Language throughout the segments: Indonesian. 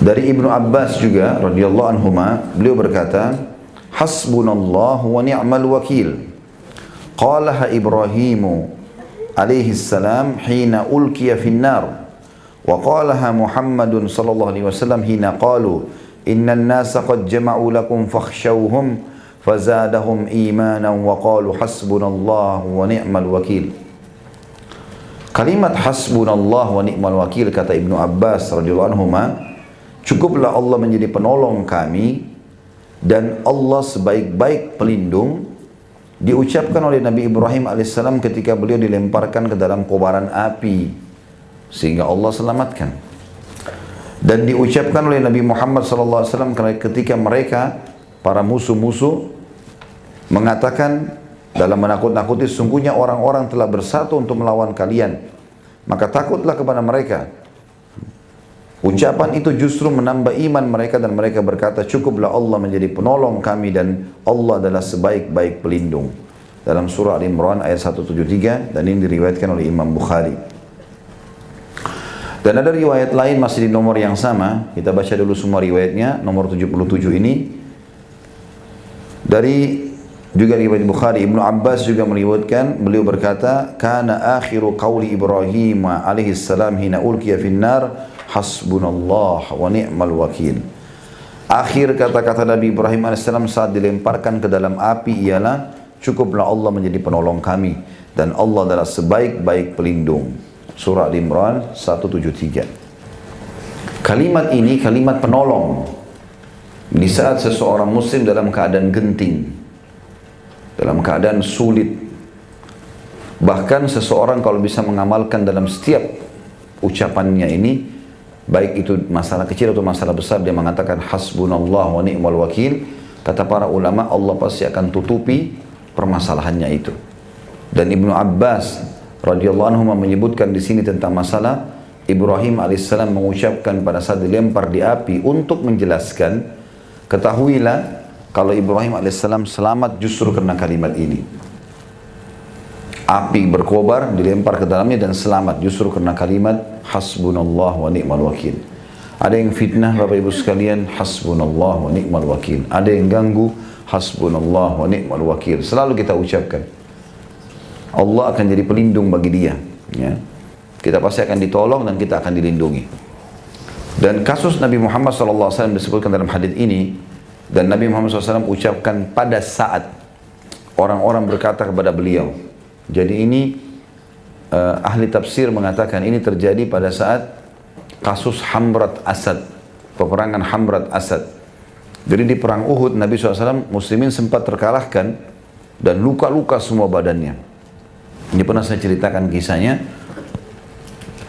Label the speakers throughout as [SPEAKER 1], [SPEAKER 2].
[SPEAKER 1] Dari Ibnu Abbas juga radhiyallahu anhuma, beliau berkata, "Hasbunallahu wa ni'mal wakil." Qalaha Ibrahimu alaihi salam hina ulqiya finnar, wa qalaha Muhammadun sallallahu alaihi wasallam hina qalu innan nasa qad jama'u lakum fakhshawhum fazadahum imanan wa qalu hasbunallahu wa ni'mal wakil. Kalimat hasbunallahu wa ni'mal wakil, kata Ibnu Abbas radhiyallahu anhuma, cukuplah Allah menjadi penolong kami dan Allah sebaik-baik pelindung, diucapkan oleh Nabi Ibrahim alaihissalam ketika beliau dilemparkan ke dalam kobaran api sehingga Allah selamatkan. Dan diucapkan oleh Nabi Muhammad SAW ketika mereka, para musuh-musuh, mengatakan dalam menakut-nakuti, sungguhnya orang-orang telah bersatu untuk melawan kalian, maka takutlah kepada mereka. Ucapan itu justru menambah iman mereka dan mereka berkata, cukuplah Allah menjadi penolong kami dan Allah adalah sebaik-baik pelindung. Dalam surah Al-Imran ayat 173, dan ini diriwayatkan oleh Imam Bukhari. Dan ada riwayat lain masih di nomor yang sama, kita baca dulu semua riwayatnya, nomor 77 ini. Dari juga riwayat Bukhari, Ibnu Abbas juga meriwayatkan, beliau berkata, kana akhiru qawli Ibrahim alaihi salam hina ulqiya finnar hasbunallah wa ni'mal wakil. Akhir kata-kata Nabi Ibrahim AS saat dilemparkan ke dalam api ialah, cukuplah Allah menjadi penolong kami dan Allah adalah sebaik-baik pelindung. Surah Al-Imran 173. Kalimat ini kalimat penolong di saat seseorang muslim dalam keadaan genting, dalam keadaan sulit. Bahkan seseorang kalau bisa mengamalkan dalam setiap ucapannya ini, baik itu masalah kecil atau masalah besar, dia mengatakan hasbunallah wa ni'mal wakil, kata para ulama Allah pasti akan tutupi permasalahannya itu. Dan Ibnu Abbas radhiyallahu anhu menyebutkan di sini tentang masalah Ibrahim alaihissalam mengucapkan pada saat dilempar di api untuk menjelaskan, ketahuilah kalau Ibrahim alaihissalam selamat justru karena kalimat ini. Api berkobar, dilempar ke dalamnya dan selamat justru karena kalimat hasbunallah wa ni'mal wakil. Ada yang fitnah Bapak Ibu sekalian, hasbunallah wa ni'mal wakil. Ada yang ganggu, hasbunallah wa ni'mal wakil. Selalu kita ucapkan, Allah akan jadi pelindung bagi dia, ya. Kita pasti akan ditolong dan kita akan dilindungi. Dan kasus Nabi Muhammad SAW disebutkan dalam hadis ini, dan Nabi Muhammad SAW ucapkan pada saat orang-orang berkata kepada beliau. Jadi ini ahli tafsir mengatakan ini terjadi pada saat kasus Hamrat Asad, peperangan Hamrat Asad. Jadi di perang Uhud Nabi SAW muslimin sempat terkalahkan dan luka-luka semua badannya. Ini pernah saya ceritakan kisahnya.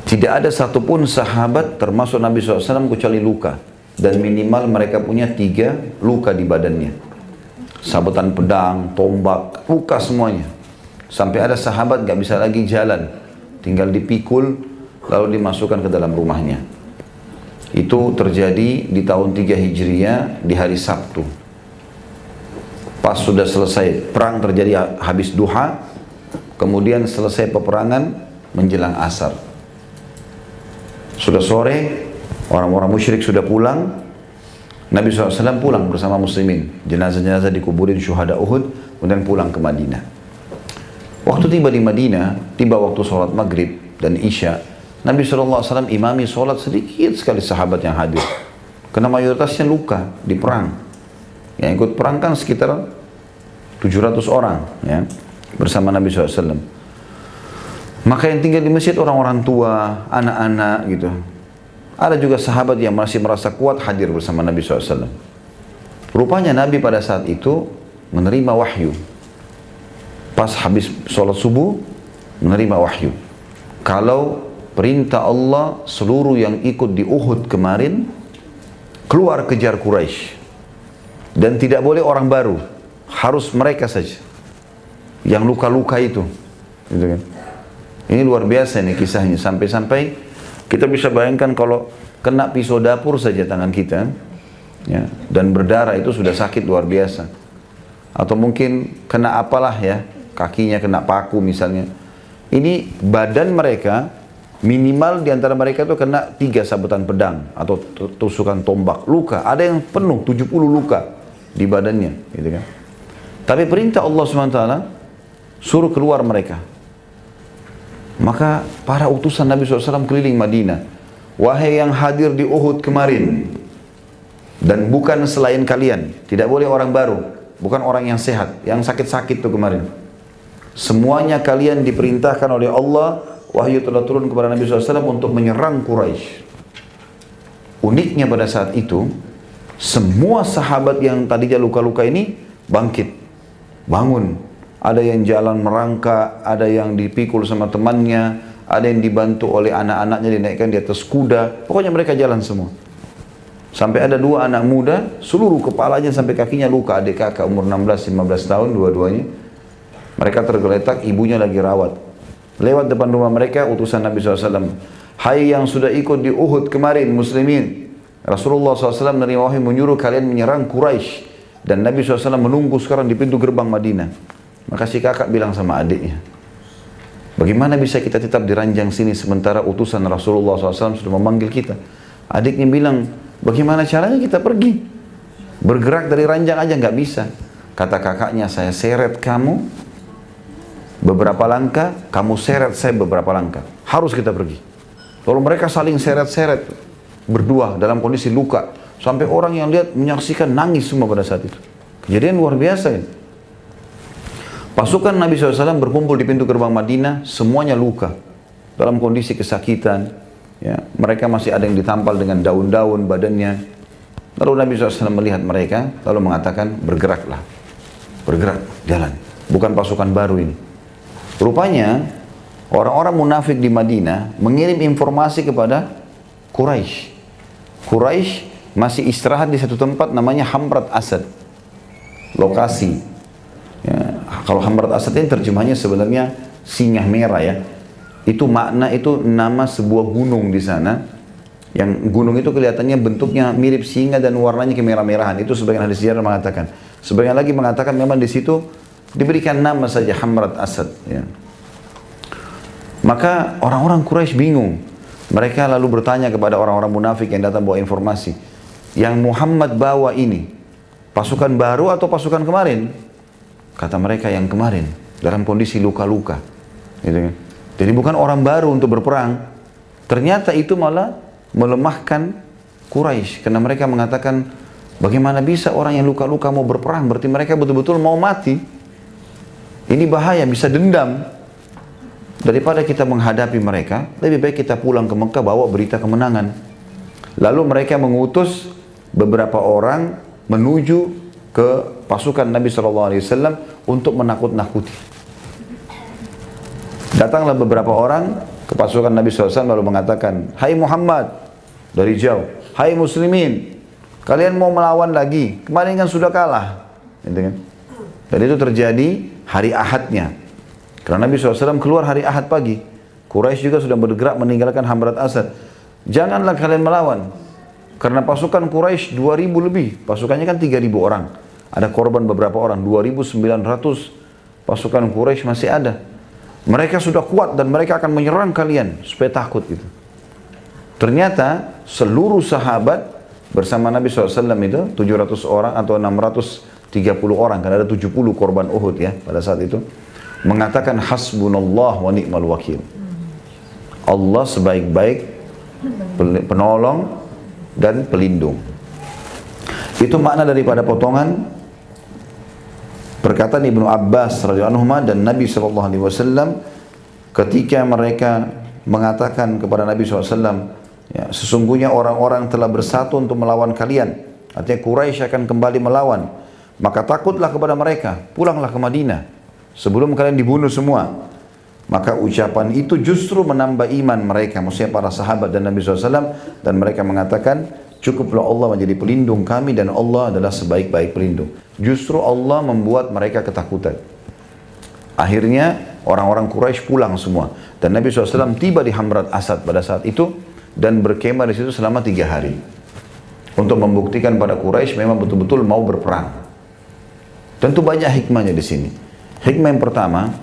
[SPEAKER 1] Tidak ada satupun sahabat termasuk Nabi SAW kecuali luka. Dan minimal mereka punya 3 luka di badannya. Sabetan pedang, tombak, luka semuanya. Sampai ada sahabat gak bisa lagi jalan. Tinggal dipikul lalu dimasukkan ke dalam rumahnya. Itu terjadi di tahun 3 Hijriah di hari Sabtu. Pas sudah selesai perang terjadi habis duha. Kemudian selesai peperangan menjelang asar. Sudah sore, orang-orang musyrik sudah pulang. Nabi SAW pulang bersama muslimin. Jenazah-jenazah dikuburin syuhada Uhud, kemudian pulang ke Madinah. Waktu tiba di Madinah, tiba waktu sholat maghrib dan isya, Nabi SAW imami sholat, sedikit sekali sahabat yang hadir. Karena mayoritasnya luka di perang. Yang ikut perang kan sekitar 700 orang, ya, bersama Nabi SAW. Maka yang tinggal di masjid orang-orang tua, anak-anak gitu. Ada juga sahabat yang masih merasa kuat hadir bersama Nabi SAW. Rupanya Nabi pada saat itu menerima wahyu. Pas habis sholat subuh, menerima wahyu. Kalau perintah Allah seluruh yang ikut di Uhud kemarin, keluar kejar Quraisy. Dan tidak boleh orang baru, harus mereka saja yang luka-luka itu, gitu kan. Ini luar biasa nih kisahnya, sampai-sampai kita bisa bayangkan kalau kena pisau dapur saja tangan kita, ya, dan berdarah itu sudah sakit luar biasa. Atau mungkin kena apalah ya, kakinya kena paku misalnya. Ini badan mereka Minimal di antara mereka itu kena 3 sabetan pedang atau tusukan tombak, luka. Ada yang penuh 70 luka di badannya, gitu kan. Tapi perintah Allah SWT suruh keluar mereka. Maka para utusan Nabi SAW keliling Madinah. Wahai yang hadir di Uhud kemarin, dan bukan selain kalian, tidak boleh orang baru, bukan orang yang sehat, yang sakit-sakit tuh kemarin. Semuanya kalian diperintahkan oleh Allah, wahyu telah turun kepada Nabi SAW untuk menyerang Quraisy. Uniknya pada saat itu, semua sahabat yang tadinya luka-luka ini bangkit, bangun. Ada yang jalan merangkak, ada yang dipikul sama temannya, ada yang dibantu oleh anak-anaknya dinaikkan di atas kuda. Pokoknya mereka jalan semua. Sampai ada 2 anak muda, seluruh kepalanya sampai kakinya luka, adik kakak umur 16-15 tahun dua-duanya. Mereka tergeletak, ibunya lagi rawat. Lewat depan rumah mereka, utusan Nabi SAW. Hai yang sudah ikut di Uhud kemarin, muslimin. Rasulullah SAW menerima wahyu menyuruh kalian menyerang Quraisy. Dan Nabi SAW menunggu sekarang di pintu gerbang Madinah. Maka si kakak bilang sama adiknya, bagaimana bisa kita tetap di ranjang sini sementara utusan Rasulullah SAW sudah memanggil kita? Adiknya bilang, bagaimana caranya kita pergi? Bergerak dari ranjang aja nggak bisa. Kata kakaknya, saya seret kamu beberapa langkah, kamu seret saya beberapa langkah. Harus kita pergi. Lalu mereka saling seret-seret berdua dalam kondisi luka. Sampai orang yang lihat menyaksikan nangis semua pada saat itu. Kejadian luar biasa ini. Pasukan Nabi SAW berkumpul di pintu gerbang Madinah, semuanya luka. Dalam kondisi kesakitan. Ya, mereka masih ada yang ditampal dengan daun-daun badannya. Lalu Nabi SAW melihat mereka, lalu mengatakan, bergeraklah. Bergerak, jalan. Bukan pasukan baru ini. Rupanya, orang-orang munafik di Madinah mengirim informasi kepada Quraisy. Quraisy masih istirahat di satu tempat namanya Hamrat Asad. Lokasi. Ya, kalau Hamrat Asad ini terjemahnya sebenarnya singa merah ya. Itu makna, itu nama sebuah gunung di sana. Yang gunung itu kelihatannya bentuknya mirip singa dan warnanya kemerah-merahan. Itu sebagian hadis sejarah mengatakan. Sebagian lagi mengatakan memang di situ diberikan nama saja Hamrat Asad. Ya. Maka orang-orang Quraisy bingung. Mereka lalu bertanya kepada orang-orang munafik yang datang bawa informasi. Yang Muhammad bawa ini, pasukan baru atau pasukan kemarin? Kata mereka yang kemarin, dalam kondisi luka-luka. Gitu kan? Jadi bukan orang baru untuk berperang. Ternyata itu malah melemahkan Quraisy. Karena mereka mengatakan, bagaimana bisa orang yang luka-luka mau berperang? Berarti mereka betul-betul mau mati. Ini bahaya, bisa dendam. Daripada kita menghadapi mereka, lebih baik kita pulang ke Mekah bawa berita kemenangan. Lalu mereka mengutus beberapa orang menuju ke pasukan Nabi SAW untuk menakut-nakuti. Datanglah beberapa orang ke pasukan Nabi SAW lalu mengatakan, hai Muhammad, dari jauh, hai muslimin, kalian mau melawan lagi? Kemarin kan sudah kalah. Gitu kan? Dan itu terjadi hari Ahadnya. Karena Nabi SAW keluar hari Ahad pagi. Quraisy juga sudah bergerak meninggalkan Hamrat Asad. Janganlah kalian melawan. Karena pasukan Quraisy 2.000 lebih. Pasukannya kan 3.000 orang. Ada korban beberapa orang, 2.900 pasukan Quraisy masih ada. Mereka sudah kuat dan mereka akan menyerang kalian supaya takut gitu. Ternyata seluruh sahabat bersama Nabi SAW itu 700 orang atau 630 orang, karena ada 70 korban Uhud ya pada saat itu, mengatakan hasbunallah wa ni'mal wakil. Allah sebaik-baik penolong dan pelindung. Itu makna daripada potongan perkataan Ibnu Abbas radhiyallahu anhu dan Nabi SAW ketika mereka mengatakan kepada Nabi SAW, ya, sesungguhnya orang-orang telah bersatu untuk melawan kalian. Artinya Quraisy akan kembali melawan. Maka takutlah kepada mereka, pulanglah ke Madinah sebelum kalian dibunuh semua. Maka ucapan itu justru menambah iman mereka, maksudnya para sahabat dan Nabi SAW, dan mereka mengatakan, cukuplah Allah menjadi pelindung kami dan Allah adalah sebaik-baik pelindung. Justru Allah membuat mereka ketakutan. Akhirnya orang-orang Quraisy pulang semua. Dan Nabi SAW tiba di Hamrat Asad pada saat itu dan berkemah di situ selama 3 hari. Untuk membuktikan pada Quraisy memang betul-betul mau berperang. Tentu banyak hikmahnya di sini. Hikmah yang pertama,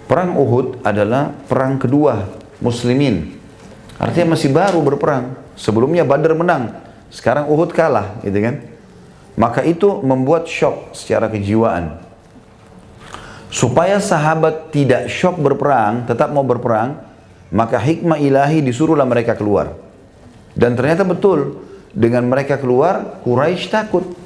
[SPEAKER 1] perang Uhud adalah perang kedua muslimin Artinya masih baru berperang. Sebelumnya Badar menang, sekarang Uhud kalah, gitu kan? Maka itu membuat syok secara kejiwaan. Supaya sahabat tidak syok berperang, tetap mau berperang, maka hikmah ilahi disuruhlah mereka keluar. Dan ternyata betul, dengan mereka keluar, Quraisy takut.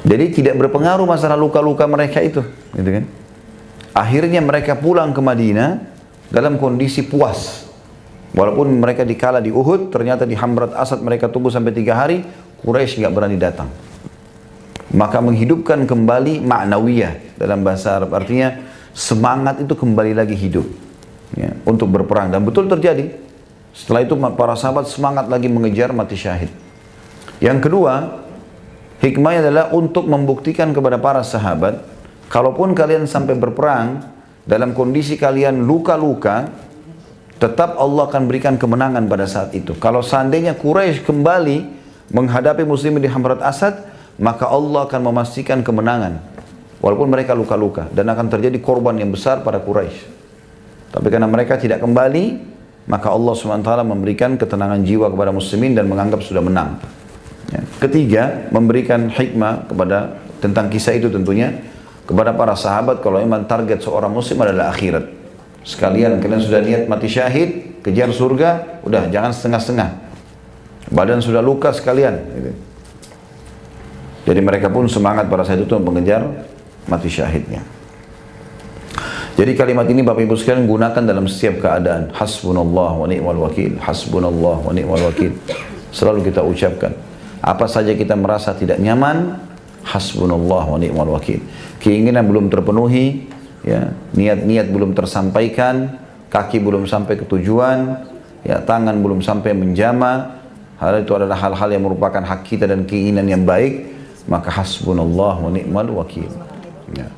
[SPEAKER 1] Jadi tidak berpengaruh masalah luka-luka mereka itu, gitu kan? Akhirnya mereka pulang ke Madinah dalam kondisi puas. Walaupun mereka dikalah di Uhud, ternyata di Hamrat Asad mereka tunggu sampai 3 hari, Quraisy nggak berani datang. Maka menghidupkan kembali ma'nawiyah dalam bahasa Arab, artinya semangat itu kembali lagi hidup, ya, untuk berperang. Dan betul terjadi. Setelah itu para sahabat semangat lagi mengejar mati syahid. Yang kedua, hikmahnya adalah untuk membuktikan kepada para sahabat, kalaupun kalian sampai berperang dalam kondisi kalian luka-luka, tetap Allah akan berikan kemenangan pada saat itu. Kalau seandainya Quraisy kembali menghadapi muslimin di Hamrat Asad, maka Allah akan memastikan kemenangan. Walaupun mereka luka-luka, dan akan terjadi korban yang besar pada Quraisy. Tapi karena mereka tidak kembali, maka Allah SWT memberikan ketenangan jiwa kepada muslimin dan menganggap sudah menang. Ya. Ketiga, memberikan hikmah kepada tentang kisah itu tentunya kepada para sahabat, kalau memang target seorang muslim adalah akhirat. Sekalian kalian sudah niat mati syahid, kejar surga, udah jangan setengah-setengah. Badan sudah luka sekalian. Gitu. Jadi mereka pun semangat pada saat itu untuk mengejar mati syahidnya. Jadi kalimat ini Bapak Ibu sekalian gunakan dalam setiap keadaan. Hasbunallah wa ni'mal wakil. Hasbunallah wa ni'mal wakil. Selalu kita ucapkan. Apa saja kita merasa tidak nyaman, hasbunallah wa ni'mal wakil. Keinginan belum terpenuhi, ya, niat-niat belum tersampaikan, kaki belum sampai ke tujuan, ya, tangan belum sampai menjama, hal itu adalah hal-hal yang merupakan hak kita dan keinginan yang baik, maka hasbunallah wa ni'mal wakil. Ya.